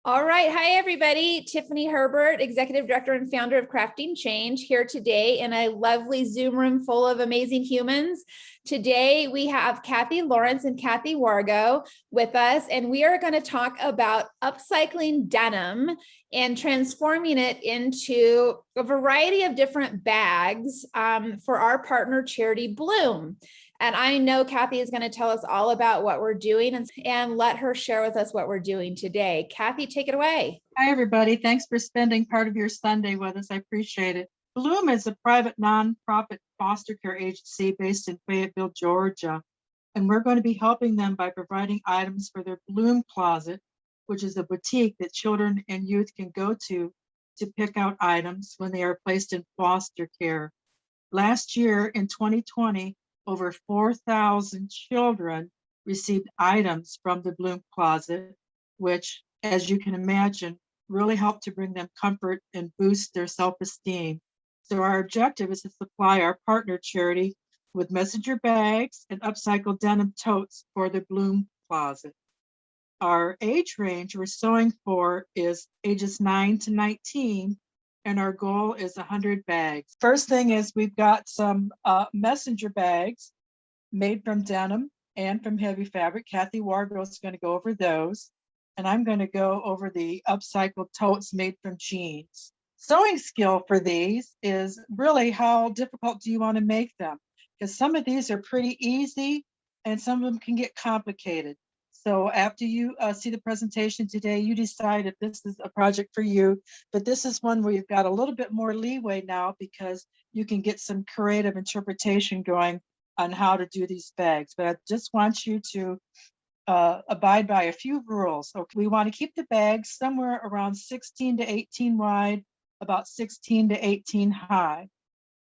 All right. Hi, everybody. Tiffany Herbert, Executive Director and founder of Crafting Change, here today in a lovely Zoom room full of amazing humans. Today, we have Kathy Lawrence and Kathy Wargo with us, and we are going to talk about upcycling denim and transforming it into a variety of different bags for our partner charity Bloom. And I know Kathy is going to tell us all about what we're doing and let her share with us what we're doing today. Kathy, take it away. Hi, everybody. Thanks for spending part of your Sunday with us. I appreciate it. Bloom is a private nonprofit foster care agency based in Fayetteville, Georgia. And we're going to be helping them by providing items for their Bloom Closet, which is a boutique that children and youth can go to pick out items when they are placed in foster care. Last year in 2020, over 4,000 children received items from the Bloom Closet, which, as you can imagine, really helped to bring them comfort and boost their self-esteem. So our objective is to supply our partner charity with messenger bags and upcycled denim totes for the Bloom Closet. Our age range we're sewing for is ages 9 to 19, and our goal is 100 bags. First thing is we've got some messenger bags made from denim and from heavy fabric. Kathy Wargo is going to go over those, and I'm going to go over the upcycled totes made from jeans. Sewing skill for these is really how difficult do you want to make them? Because some of these are pretty easy and some of them can get complicated. So after you see the presentation today, you decide if this is a project for you. But this is one where you've got a little bit more leeway now because you can get some creative interpretation going on how to do these bags. But I just want you to abide by a few rules. Okay, we want to keep the bags somewhere around 16 to 18 wide, about 16 to 18 high.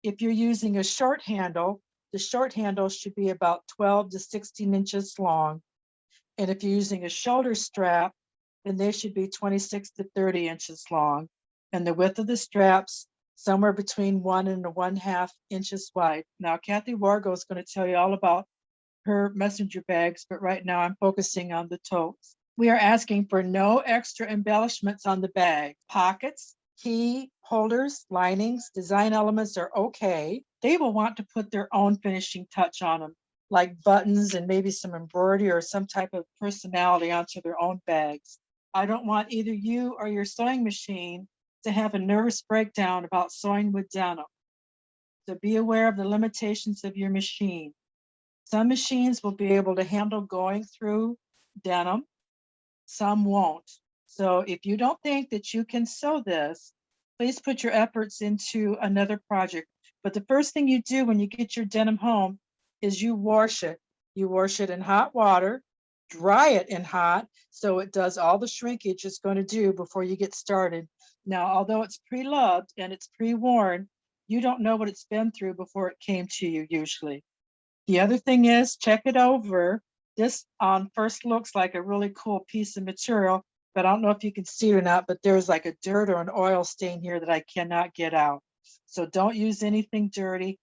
If you're using a short handle, the short handle should be about 12 to 16 inches long. And if you're using a shoulder strap, then they should be 26 to 30 inches long. And the width of the straps, somewhere between 1 and 1/2 inches wide. Now, Kathy Wargo is going to tell you all about her messenger bags, but right now I'm focusing on the totes. We are asking for no extra embellishments on the bag. Pockets, key holders, linings, design elements are okay. They will want to put their own finishing touch on them, like buttons and maybe some embroidery or some type of personality onto their own bags. I don't want either you or your sewing machine to have a nervous breakdown about sewing with denim. So be aware of the limitations of your machine. Some machines will be able to handle going through denim, some won't. So if you don't think that you can sew this, please put your efforts into another project. But the first thing you do when you get your denim home is you wash it. You wash it in hot water, dry it in hot, so it does all the shrinkage it's going to do before you get started. Now, although it's pre-loved and it's pre-worn, you don't know what it's been through before it came to you usually. The other thing is check it over. This on first looks like a really cool piece of material, but I don't know if you can see it or not, but there's like a dirt or an oil stain here that I cannot get out. So don't use anything dirty.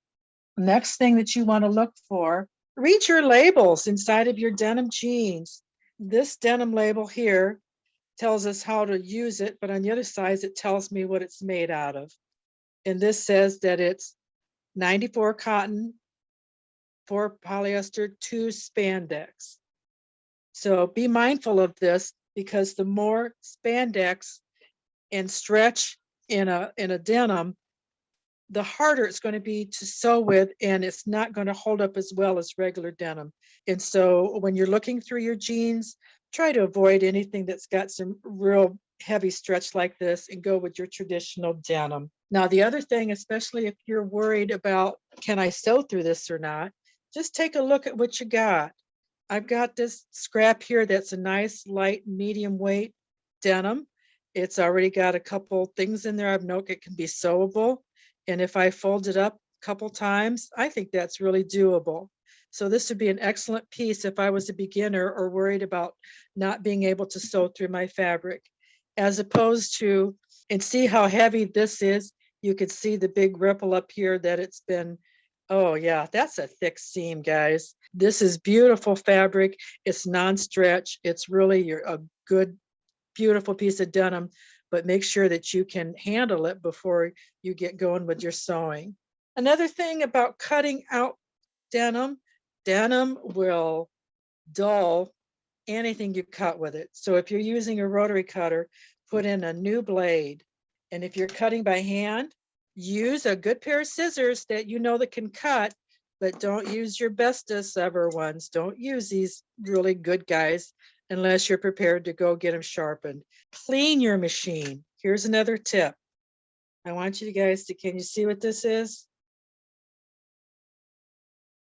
Next thing that you want to look for, read your labels inside of your denim jeans. This denim label here tells us how to use it, but on the other side, it tells me what it's made out of. And this says that it's 94 cotton, 4 polyester, 2 spandex. So be mindful of this because the more spandex and stretch in a denim, the harder it's going to be to sew with, and it's not going to hold up as well as regular denim. And so when you're looking through your jeans, try to avoid anything that's got some real heavy stretch like this and go with your traditional denim. Now, the other thing, especially if you're worried about, can I sew through this or not, just take a look at what you got. I've got this scrap here that's a nice light medium weight denim. It's already got a couple things in there. I've noted it can be sewable. And if I fold it up a couple times, I think that's really doable. So this would be an excellent piece if I was a beginner or worried about not being able to sew through my fabric, as opposed to, and see how heavy this is. You could see the big ripple up here that it's been, oh yeah, that's a thick seam, guys. This is beautiful fabric. It's non-stretch. It's really a good beautiful piece of denim, but make sure that you can handle it before you get going with your sewing. Another thing about cutting out denim, denim will dull anything you cut with it. So if you're using a rotary cutter, put in a new blade. And if you're cutting by hand, use a good pair of scissors that you know that can cut, but don't use your bestest ever ones. Don't use these really good guys unless you're prepared to go get them sharpened. Clean your machine. Here's another tip. I want you guys to, can you see what this is?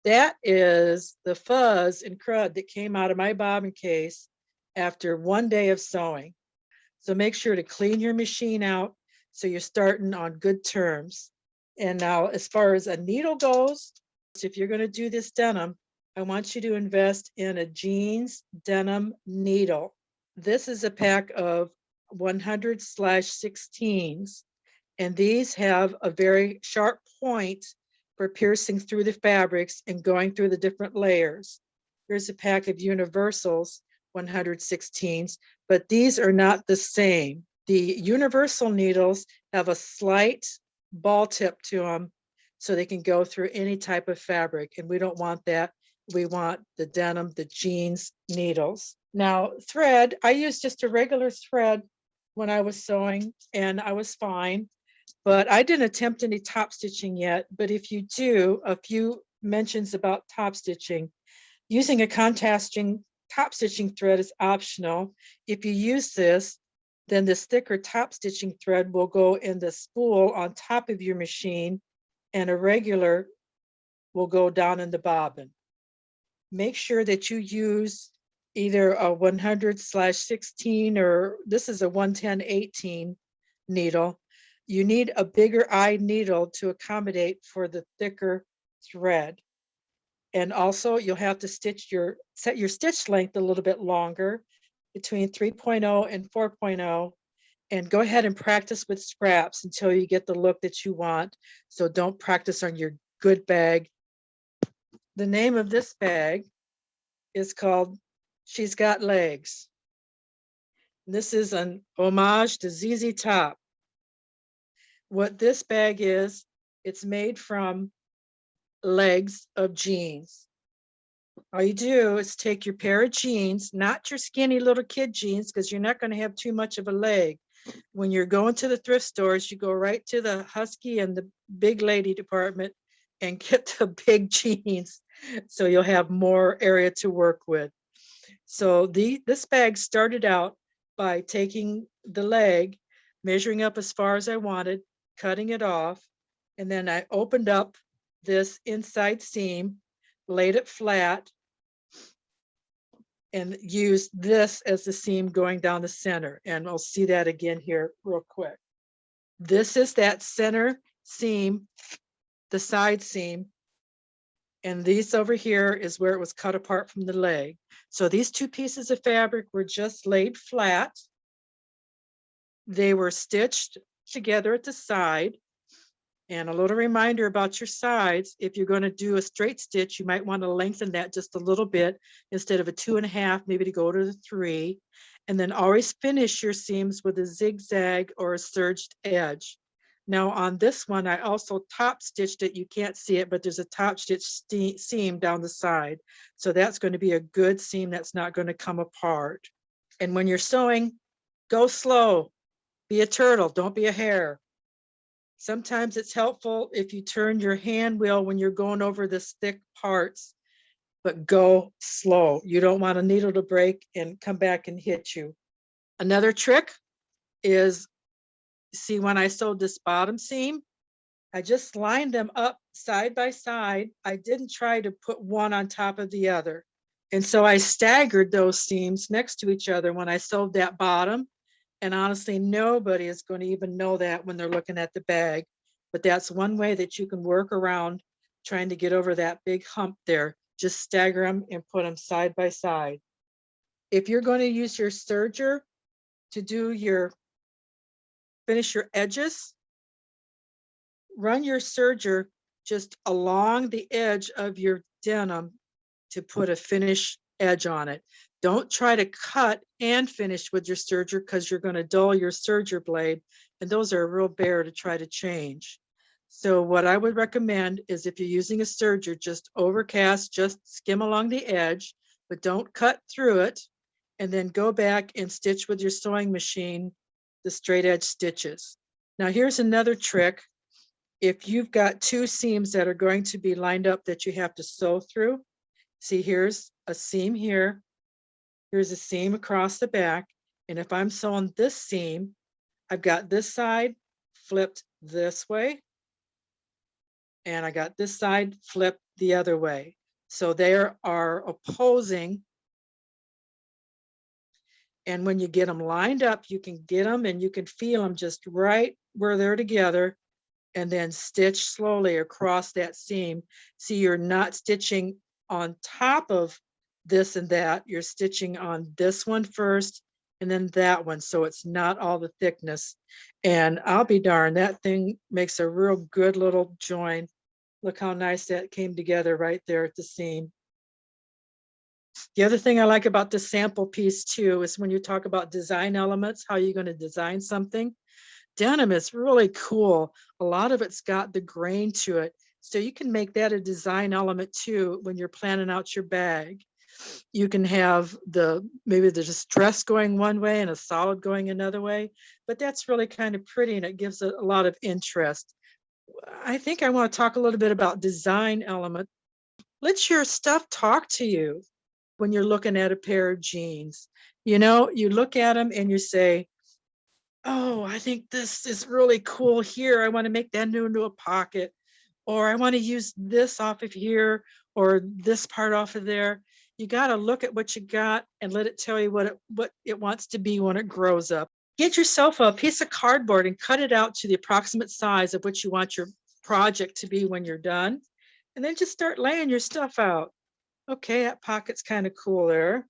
That is the fuzz and crud that came out of my bobbin case after one day of sewing. So make sure to clean your machine out so you're starting on good terms. And now, as far as a needle goes, if you're going to do this denim, I want you to invest in a jeans denim needle. This is a pack of 100/16s, and these have a very sharp point for piercing through the fabrics and going through the different layers. Here's a pack of universals, 116s, but these are not the same. The universal needles have a slight ball tip to them so they can go through any type of fabric, and we don't want that. We want the denim, the jeans needles. Now, thread, I used just a regular thread when I was sewing, and I was fine. But I didn't attempt any top stitching yet. But if you do, a few mentions about top stitching. Using a contrasting top stitching thread is optional. If you use this, then this thicker top stitching thread will go in the spool on top of your machine, and a regular will go down in the bobbin. Make sure that you use either a 100/16 or this is a 110/18 needle. You need a bigger eye needle to accommodate for the thicker thread. And also you'll have to set your stitch length a little bit longer between 3.0 and 4.0, and go ahead and practice with scraps until you get the look that you want. So don't practice on your good bag. The name of this bag is called She's Got Legs. This is an homage to ZZ Top. What this bag is, it's made from legs of jeans. All you do is take your pair of jeans, not your skinny little kid jeans, because you're not going to have too much of a leg. When you're going to the thrift stores, you go right to the husky and the big lady department and get the big jeans, so you'll have more area to work with. So this bag started out by taking the leg, measuring up as far as I wanted, cutting it off, and then I opened up this inside seam, laid it flat, and used this as the seam going down the center. And we'll see that again here real quick. This is that center seam, the side seam, and these over here is where it was cut apart from the leg. So these two pieces of fabric were just laid flat. They were stitched together at the side. And a little reminder about your sides, if you're going to do a straight stitch, you might want to lengthen that just a little bit instead of a 2.5, maybe to go to the 3. And then always finish your seams with a zigzag or a serged edge. Now on this one, I also top stitched it. You can't see it, but there's a top stitch seam down the side. So that's going to be a good seam that's not going to come apart. And when you're sewing, go slow. Be a turtle, don't be a hare. Sometimes it's helpful if you turn your hand wheel when you're going over this thick parts, but go slow. You don't want a needle to break and come back and hit you. Another trick is, see, when I sewed this bottom seam, I just lined them up side by side. I didn't try to put one on top of the other. And so I staggered those seams next to each other when I sewed that bottom. And honestly, nobody is going to even know that when they're looking at the bag. But that's one way that you can work around trying to get over that big hump there. Just stagger them and put them side by side. If you're going to use your serger to do finish your edges, run your serger just along the edge of your denim to put a finish edge on it. Don't try to cut and finish with your serger because you're going to dull your serger blade, and those are a real bear to try to change. So what I would recommend is if you're using a serger, just overcast, just skim along the edge, but don't cut through it, and then go back and stitch with your sewing machine the straight edge stitches. Now here's another trick. If you've got two seams that are going to be lined up that you have to sew through, see, here's a seam here, here's a seam across the back, and if I'm sewing this seam, I've got this side flipped this way, and I got this side flipped the other way. So they are opposing, and when you get them lined up, you can get them and you can feel them just right where they're together, and then stitch slowly across that seam. See, you're not stitching on top of this and that, you're stitching on this one first and then that one, so it's not all the thickness. And I'll be darned, that thing makes a real good little join. Look how nice that came together right there at the seam. The other thing I like about the sample piece too is when you talk about design elements, how you're going to design something. Denim is really cool. A lot of it's got the grain to it. So you can make that a design element too when you're planning out your bag. You can have maybe the distress going one way and a solid going another way, but that's really kind of pretty and it gives it a lot of interest. I think I want to talk a little bit about design element. Let your stuff talk to you when you're looking at a pair of jeans. You know, you look at them and you say, oh, I think this is really cool here. I want to make that into a pocket, or I want to use this off of here or this part off of there. You got to look at what you got and let it tell you what it wants to be when it grows up. Get yourself a piece of cardboard and cut it out to the approximate size of what you want your project to be when you're done. And then just start laying your stuff out. Okay, that pocket's kind of cool there.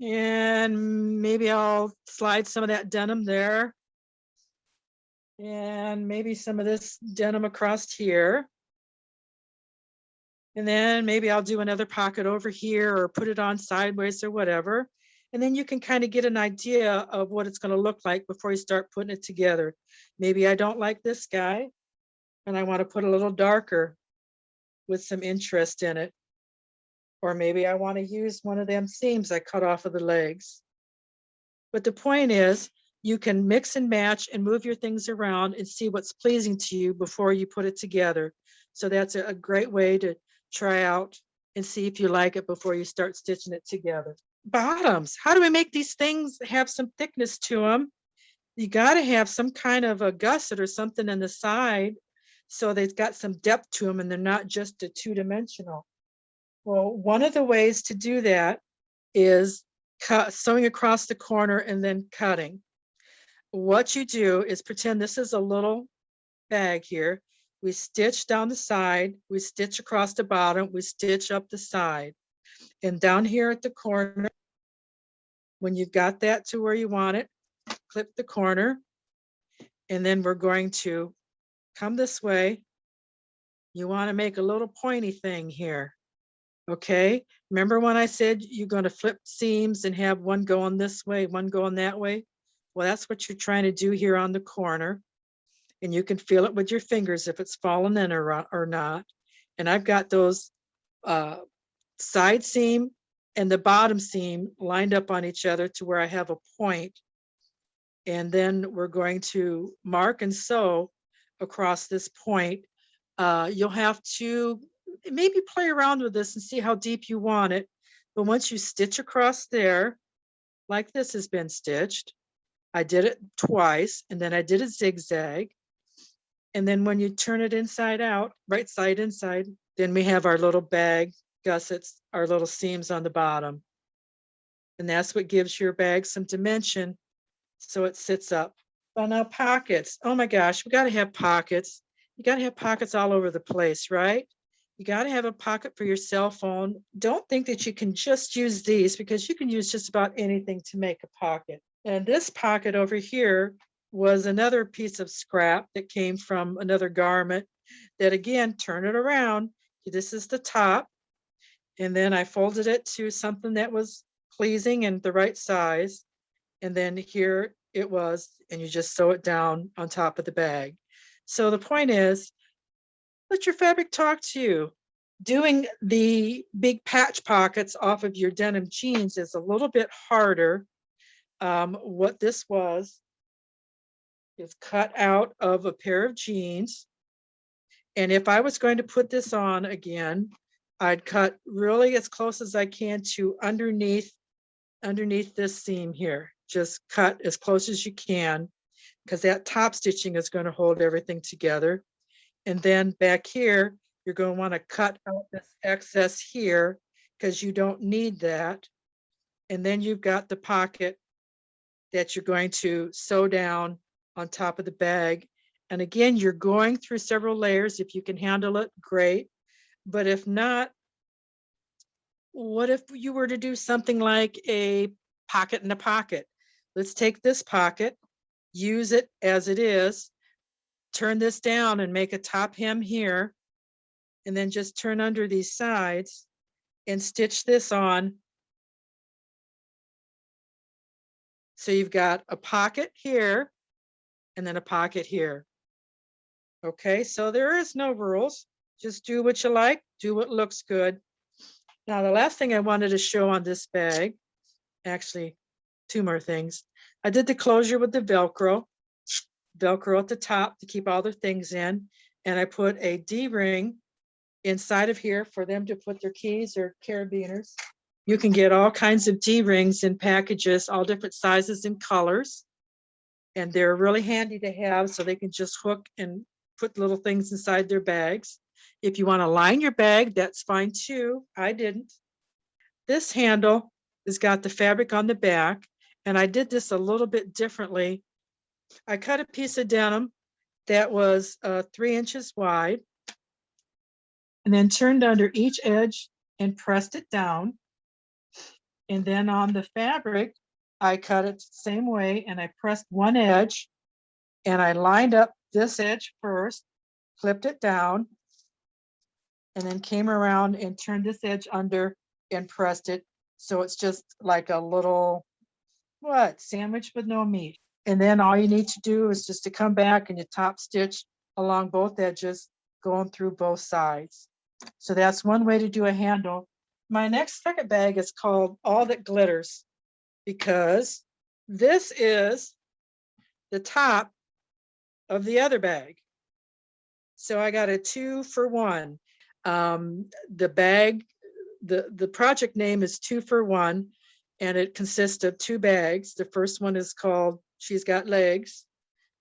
And maybe I'll slide some of that denim there. And maybe some of this denim across here. And then maybe I'll do another pocket over here or put it on sideways or whatever. And then you can kind of get an idea of what it's going to look like before you start putting it together. Maybe I don't like this guy and I want to put a little darker with some interest in it. Or maybe I want to use one of them seams I cut off of the legs. But the point is, you can mix and match and move your things around and see what's pleasing to you before you put it together. So that's a great way to try out and see if you like it before you start stitching it together. Bottoms, how do we make these things have some thickness to them? You got to have some kind of a gusset or something in the side so they've got some depth to them and they're not just a two-dimensional. Well, one of the ways to do that is sewing across the corner and then cutting. What you do is pretend this is a little bag here. We stitch down the side, we stitch across the bottom, we stitch up the side. And down here at the corner, when you've got that to where you want it, clip the corner. And then we're going to come this way. You want to make a little pointy thing here. Okay, remember when I said you're going to flip seams and have one going this way, one going that way? Well, that's what you're trying to do here on the corner. And you can feel it with your fingers if it's fallen in or not. And I've got those side seam and the bottom seam lined up on each other to where I have a point. And then we're going to mark and sew across this point. You'll have to maybe play around with this and see how deep you want it. But once you stitch across there, like this has been stitched, I did it twice and then I did a zigzag. And then when you turn it inside out, right side inside, then we have our little bag gussets, our little seams on the bottom. And that's what gives your bag some dimension so it sits up. Well, now pockets. Oh my gosh, we got to have pockets. You got to have pockets all over the place, right? You got to have a pocket for your cell phone. Don't think that you can just use these because you can use just about anything to make a pocket. And this pocket over here was another piece of scrap that came from another garment that, again, turn it around. This is the top. And then I folded it to something that was pleasing and the right size. And then here it was, and you just sew it down on top of the bag. So the point is, let your fabric talk to you. Doing the big patch pockets off of your denim jeans is a little bit harder. What this was is cut out of a pair of jeans. And if I was going to put this on again, I'd cut really as close as I can to underneath this seam here. Just cut as close as you can, because that top stitching is going to hold everything together. And then back here, you're going to want to cut out this excess here because you don't need that. And then you've got the pocket that you're going to sew down on top of the bag. And again, you're going through several layers. If you can handle it, great. But if not, what if you were to do something like a pocket in a pocket? Let's take this pocket, use it as it is, turn this down and make a top hem here, and then just turn under these sides and stitch this on. So you've got a pocket here and then a pocket here. Okay, so there is no rules. Just do what you like, do what looks good. Now, the last thing I wanted to show on this bag, actually, two more things. I did the closure with the Velcro at the top to keep all the things in. And I put a D-ring inside of here for them to put their keys or carabiners. You can get all kinds of D-rings in packages, all different sizes and colors. And they're really handy to have, so they can just hook and put little things inside their bags. If you want to line your bag, that's fine too. I didn't. This handle has got the fabric on the back, and I did this a little bit differently. I cut a piece of denim that was 3 inches wide, and then turned under each edge and pressed it down. And then on the fabric, I cut it the same way, and I pressed one edge, and I lined up this edge first, clipped it down, and then came around and turned this edge under and pressed it. So it's just like a little, sandwich with no meat. And then all you need to do is just to come back and you top stitch along both edges, going through both sides. So that's one way to do a handle. My next second bag is called All That Glitters, because this is the top of the other bag. So I got a 2-for-1. The bag, the project name is 2-for-1, and it consists of 2 bags. The first one is called She's Got Legs,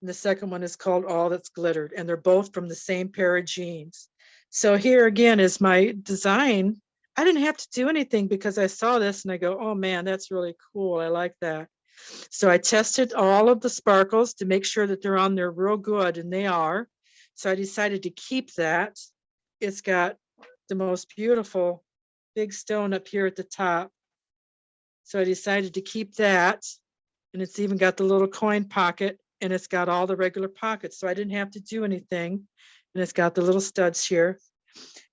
and the second one is called All That's Glittered, and they're both from the same pair of jeans. So here again is my design. I didn't have to do anything because I saw this and I go, oh man, that's really cool. I like that. So I tested all of the sparkles to make sure that they're on there real good, and they are. So I decided to keep that. It's got the most beautiful big stone up here at the top. So I decided to keep that. And it's even got the little coin pocket, and it's got all the regular pockets. So I didn't have to do anything. And it's got the little studs here.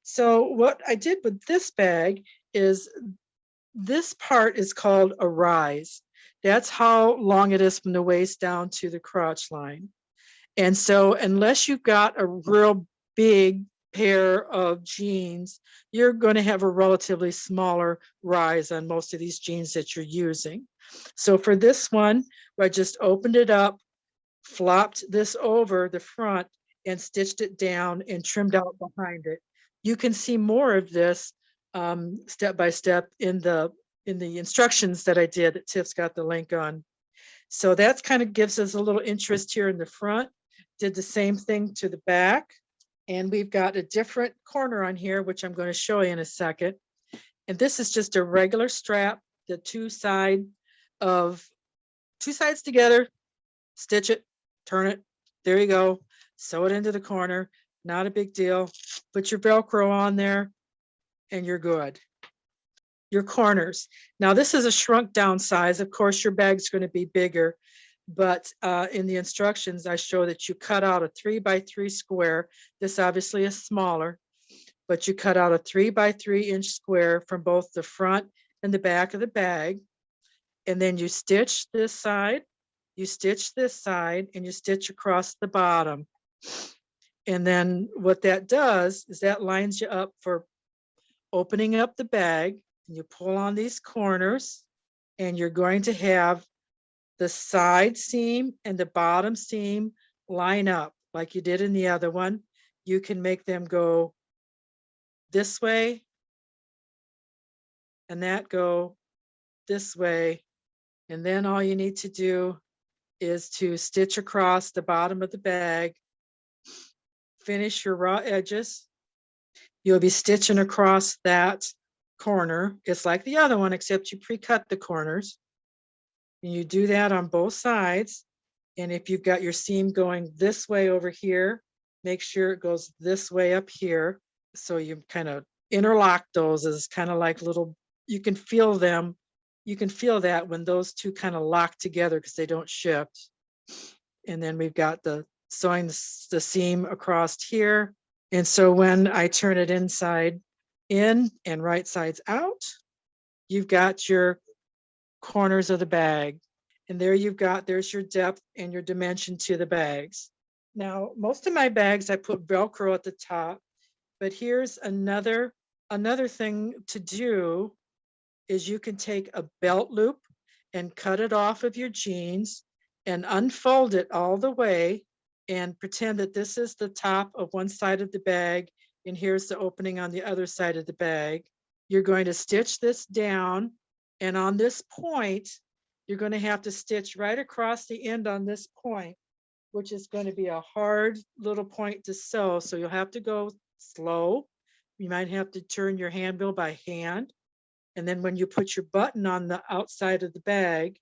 So what I did with this bag is this part is called a rise. That's how long it is from the waist down to the crotch line. And so unless you've got a real big pair of jeans, you're going to have a relatively smaller rise on most of these jeans that you're using. So for this one, I just opened it up, flopped this over the front, and stitched it down and trimmed out behind it. You can see more of this step by step in the instructions that I did that Tiff's got the link on. So that's kind of gives us a little interest here in the front. Did the same thing to the back. And we've got a different corner on here, which I'm going to show you in a second. And this is just a regular strap, the two sides together, stitch it, turn it. There you go. Sew it into the corner. Not a big deal. Put your Velcro on there and you're good. Your corners. Now this is a shrunk down size. Of course, your bag's going to be bigger, but in the instructions, I show that you cut out a 3x3 square. This obviously is smaller, but you cut out a 3 by 3 inch square from both the front and the back of the bag. And then you stitch this side, you stitch this side, and you stitch across the bottom. And then what that does is that lines you up for opening up the bag. And you pull on these corners, and you're going to have the side seam and the bottom seam line up like you did in the other one. You can make them go this way and that go this way. And then all you need to do is to stitch across the bottom of the bag, finish your raw edges. You'll be stitching across that corner. It's like the other one, except you pre-cut the corners. And you do that on both sides. And if you've got your seam going this way over here, make sure it goes this way up here. So you kind of interlock those as kind of like little, you can feel them. You can feel that when those two kind of lock together because they don't shift. And then we've got the sewing the seam across here. And so when I turn it inside in and right sides out, you've got your corners of the bag. And there you've got, there's your depth and your dimension to the bags. Now, most of my bags, I put Velcro at the top, but here's another thing to do is you can take a belt loop and cut it off of your jeans and unfold it all the way and pretend that this is the top of one side of the bag and here's the opening on the other side of the bag. You're going to stitch this down, and on this point, you're going to have to stitch right across the end on this point, which is going to be a hard little point to sew. So you'll have to go slow. You might have to turn your handmill by hand. And then when you put your button on the outside of the bag,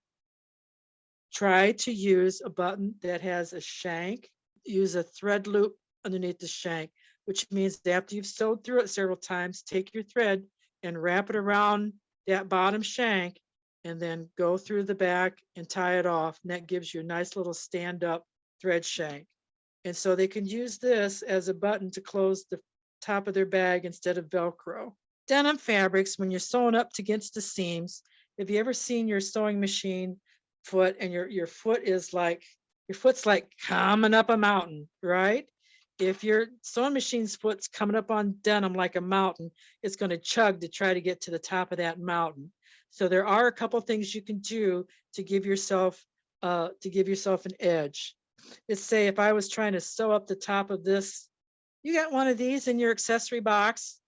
try to use a button that has a shank. Use a thread loop underneath the shank, which means that after you've sewed through it several times, take your thread and wrap it around that bottom shank and then go through the back and tie it off. And that gives you a nice little stand-up thread shank. And so they can use this as a button to close the top of their bag instead of Velcro. Denim fabrics, when you're sewing up against the seams, have you ever seen your sewing machine foot and your foot is like, your foot's like coming up a mountain, right? If your sewing machine's foot's coming up on denim like a mountain, it's going to chug to try to get to the top of that mountain. So there are a couple things you can do to give yourself an edge. Let's say if I was trying to sew up the top of this, you got one of these in your accessory box.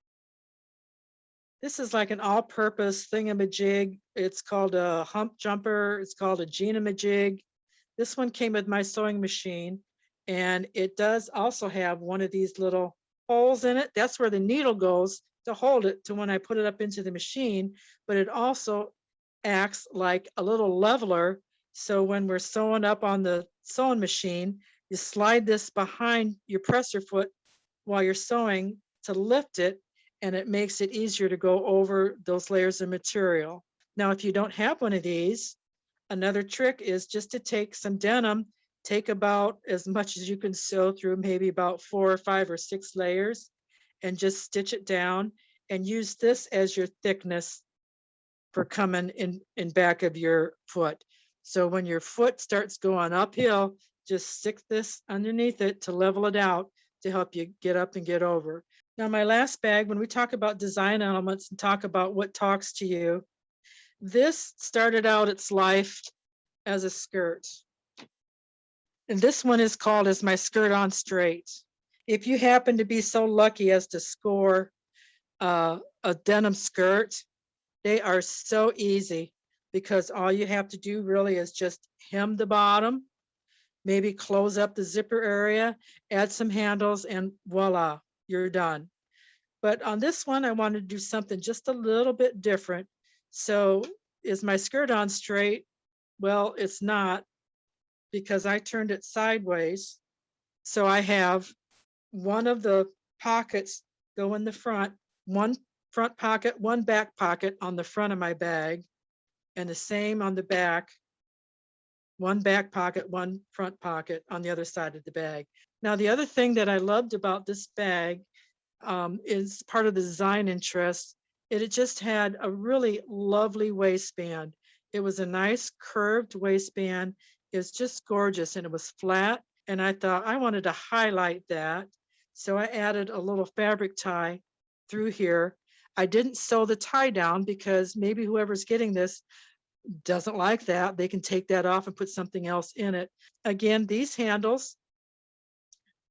This is like an all-purpose thingamajig. It's called a hump jumper. It's called a jean-a-ma-jig. This one came with my sewing machine, and it does also have one of these little holes in it. That's where the needle goes to hold it to when I put it up into the machine, but it also acts like a little leveler. So when we're sewing up on the sewing machine, you slide this behind your presser foot while you're sewing to lift it, and it makes it easier to go over those layers of material. Now, if you don't have one of these, another trick is just to take some denim, take about as much as you can sew through, maybe about 4 or 5 or 6 layers, and just stitch it down and use this as your thickness for coming in back of your foot. So when your foot starts going uphill, just stick this underneath it to level it out to help you get up and get over. Now, my last bag, when we talk about design elements and talk about what talks to you, this started out its life as a skirt. And this one is called as my skirt on straight. If you happen to be so lucky as to score a denim skirt, they are so easy because all you have to do really is just hem the bottom, maybe close up the zipper area, add some handles, and voila, you're done. But on this one, I wanted to do something just a little bit different. So is my skirt on straight? Well, it's not, because I turned it sideways. So I have one of the pockets go in the front, one front pocket, one back pocket on the front of my bag, and the same on the back, one back pocket, one front pocket on the other side of the bag. Now, the other thing that I loved about this bag, is part of the design interest. It just had a really lovely waistband. It was a nice curved waistband. It was just gorgeous and it was flat. And I thought I wanted to highlight that. So I added a little fabric tie through here. I didn't sew the tie down because maybe whoever's getting this doesn't like that. They can take that off and put something else in it. Again, these handles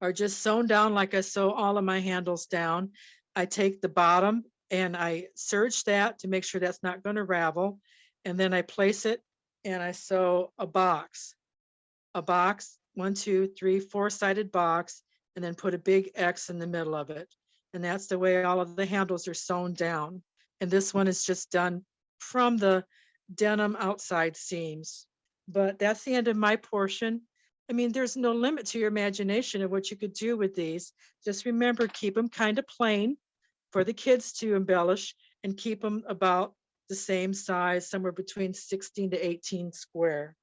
are just sewn down like I sew all of my handles down. I take the bottom and I serge that to make sure that's not going to ravel. And then I place it and I sew a box, 1, 2, 3, 4-sided box, and then put a big X in the middle of it. And that's the way all of the handles are sewn down. And this one is just done from the denim outside seams. But that's the end of my portion. I mean, there's no limit to your imagination of what you could do with these. Just remember, keep them kind of plain for the kids to embellish and keep them about the same size, somewhere between 16 to 18 square.